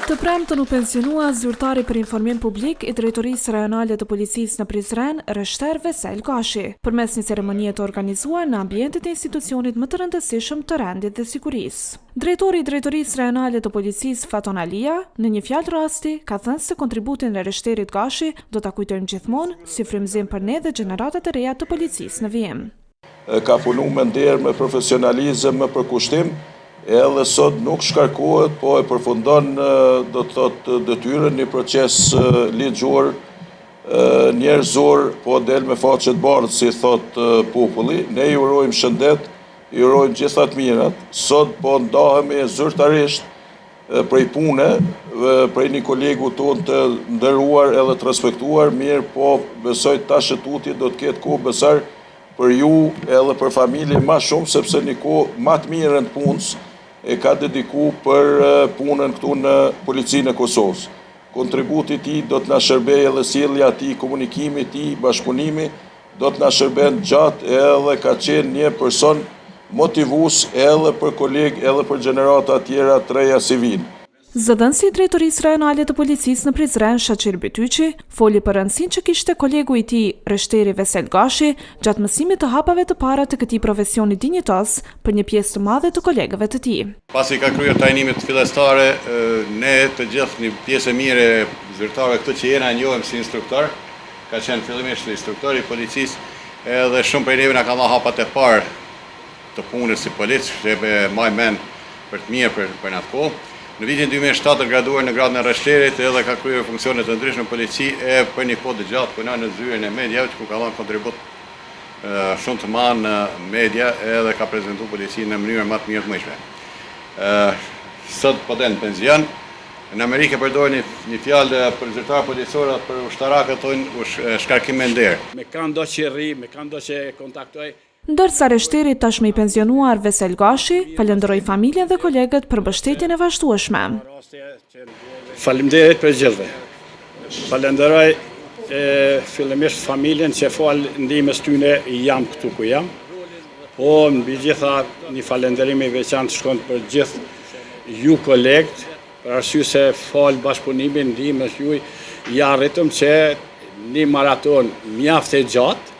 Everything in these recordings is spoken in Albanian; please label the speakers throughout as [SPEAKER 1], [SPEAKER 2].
[SPEAKER 1] Të premtën u pensionua zyrtari për informim publik i Drejtorisë Rajonale të Policisë në Prizren, Reshter Vesel Gashi, përmes një ceremonie të organizuar në ambientet e institucionit më të rëndësishëm të rendit dhe sigurisë. Drejtori i Drejtorisë Rajonale të Policisë Faton Alia, në një fjalë rasti, ka thënë se kontributin e Reshterit Gashi do ta kujtojmë gjithmonë si frymëzim për ne dhe gjeneratat e reja të policisë në vijim.
[SPEAKER 2] Ka punuar me nder, me profesionalizëm, me përkushtim. Edhe sot nuk shkarkohet, po e përfundon do të thotë detyrën një proces ligjor, njerëzor, po del me faqe të bardhë, si thot populli. Ne ju urojmë shëndet, ju urojmë gjitha të mirat. Sot po ndahemi zyrtarisht prej pune, prej një kolegu tonë të nderuar edhe të respektuar, mirë po besoj tash tutje do të ketë kohë besar për ju edhe për familje ma shumë, sepse një kohë ma të mirën të punës e ka dediku për punën këtu në Policinë e Kosovës. Kontributi ti do të na shërbej edhe sjellja ti, komunikimi ti, bashkëpunimi, do të na shërben gjatë edhe ka qenë një person motivues edhe për kolegë, edhe për gjenerata tjera të reja si vinë.
[SPEAKER 1] Zëdhënësi i Drejtorisë Rajonale të Policisë në Prizren, Shaqir Bytyqi, foli për rëndësinë që kishte kolegu i tij, Reshteri Vesel Gashi, gjatë mësimit të hapave të para të këtij profesioni dinjitos për një pjesë të madhe të kolegëve të tij.
[SPEAKER 3] Pasi ka kryer trajnimet fillestare, ne të gjithë një pjesë e mirë e zyrtarëve këtu që jena njohim si instruktor, ka qenë fillimisht instruktor i policisë, edhe shumë prej neve na kanë dhënë hapat e parë të punës si polic, që e maj mend për të mirë për në atë kohë. Në vitin 2007 graduar në gradën e Reshterit edhe ka kryer funksione të ndryshme në polici e për një kohë të gjatë punon në zyrën e mediave, ku ka dhënë kontribut shumë të madh në media edhe ka prezantuar policinë në mënyrë më të mirë të mundshme. Sot po del në pension. Në Amerikë përdorin një fjalë për zyrtar policor për ushtarakët tonë shkarkim me nder.
[SPEAKER 4] Me kanë do që rri, me kanë do që kontaktoj.
[SPEAKER 1] Ndërsa Reshteri tashmë i pensionuar Vesel Gashi falenderoi familjen dhe kolegët për mbështetjen e vazhdueshme.
[SPEAKER 4] Faleminderit për gjithëve. Falenderoj fillimisht familjen që fal ndihmës tyne jam këtu ku jam. Po mbi gjitha një falenderim i veçantë shkon për gjithë ju kolegët, për arsye se fal bashkëpunimin ndihmës juaj ja arritëm që një maraton mjaft e gjatë.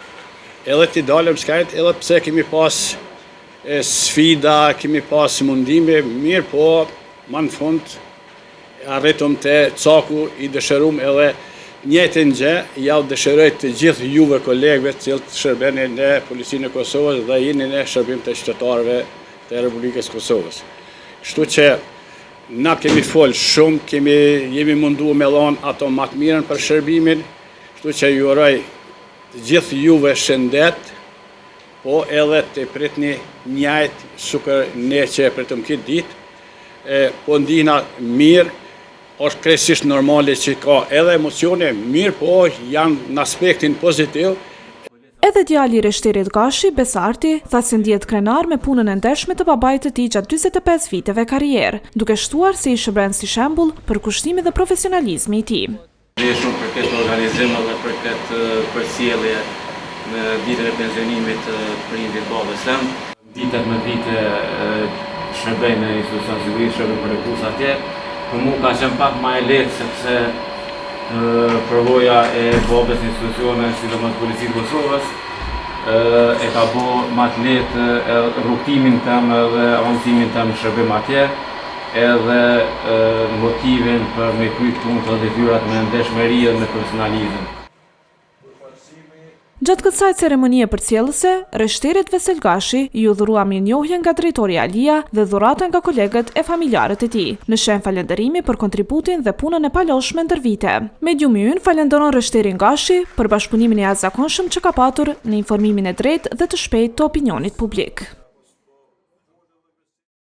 [SPEAKER 4] Edhe t'i dalëm shkajt, edhe pse kemi pas sfida, kemi pas mundime, mirë po, ma në fund, arritëm të caku i dëshërum edhe njëjtën gjë, ja u dëshëroj të gjithë juve kolegëve cilët shërbeni në Policinë e Kosovës dhe jeni në shërbim të qytetarëve të Republikës Kosovës. Kështu që na kemi folë shumë, jemi mundu me dhonë ato më të mirën për shërbimin, kështu që ju uroj të gjithë juve shëndet, po edhe të pritni njajt sukër ne që e pritëm këtë ditë, po ndihna mirë, është krejtësisht normale që ka edhe emocione mirë, po janë në aspektin pozitiv.
[SPEAKER 1] Edhe djali i Reshterit Gashi, Besarti, tha se ndihet krenar me punën e ndershme të babait të tij gjatë 45 viteve karrierë, duke shtuar se i shërbren si shembull për kushtimi dhe profesionalizmi i tij.
[SPEAKER 5] Shumë për këtë organizim dhe për këtë përcjellje në ditën e pensionimit të prindit babës tem. Ditët me vite shërbej në institucion sigurisë, shërbej për rekursa atje. Për mu ka qenë pak ma e lehtë sepse përvoja e babës në institucione, sidomos Policisë Kosovës, e ka bo ma të lehtë rrugtimin tem dhe avancimin tem shërbim atje, edhe motivin për me kryt punë të detyrat me ndeshmëri dhe me profesionalizëm.
[SPEAKER 1] Gjatë kësaj ceremonie përcjellëse, Reshterit Vesel Gashi ju dhurua mirënjohje nga Drejtori Alia dhe dhurata nga kolegët e familjarët e tij, në shenjë falënderimi për kontributin dhe punën e paloshme ndër vite. Mediumi ynë falenderon Reshterin Gashi për bashkëpunimin e jashtëzakonshëm që ka patur në informimin e drejtë dhe të shpejtë të opinionit publik.